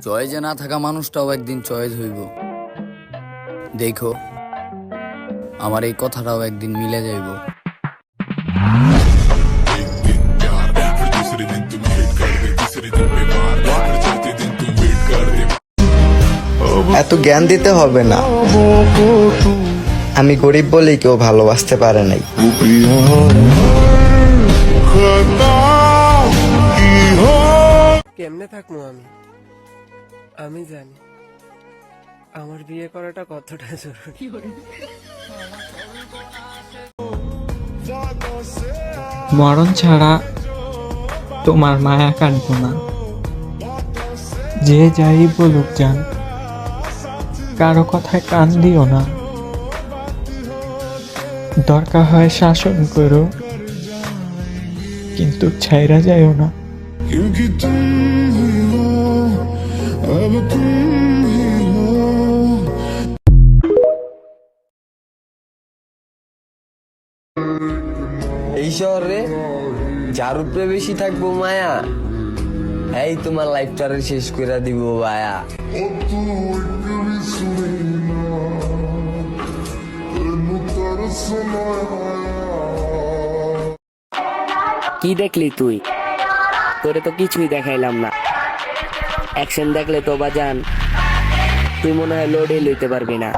চয়েজে না থাকা মানুষটাও একদিন চয়েজ হইব। দেখো, আমার এই কথাটাও একদিন মিলে যাইব। এত জ্ঞান দিতে হবে না। আমি গরিব বলেই কেউ ভালোবাসতে পারে নাই। কেমনে থাকবো আমি? আমি জানি আমার বিয়ে করাটা কতটা জরুরি। মরণ ছাড়া তোমার মায়া কাটবো না। যে যাই বলুক যান, কারো কথায় কান দিও না। দরকার হয় শাসন করো, কিন্তু ছাইরা যাইও না। क्योंकि तुम ही हो, अब तुम ही हो। এই শহরে যার উপরে বেশি থাকবো মায়া, এই তোমার লাইফটারে শেষ করে দিব ভায়া। কি দেখলি তুই? তোরে তো কিছুই দেখাইলাম না। অ্যাকশন দেখলে তো বাজান তুই মনে হয় লোডে লইতে পারবি না।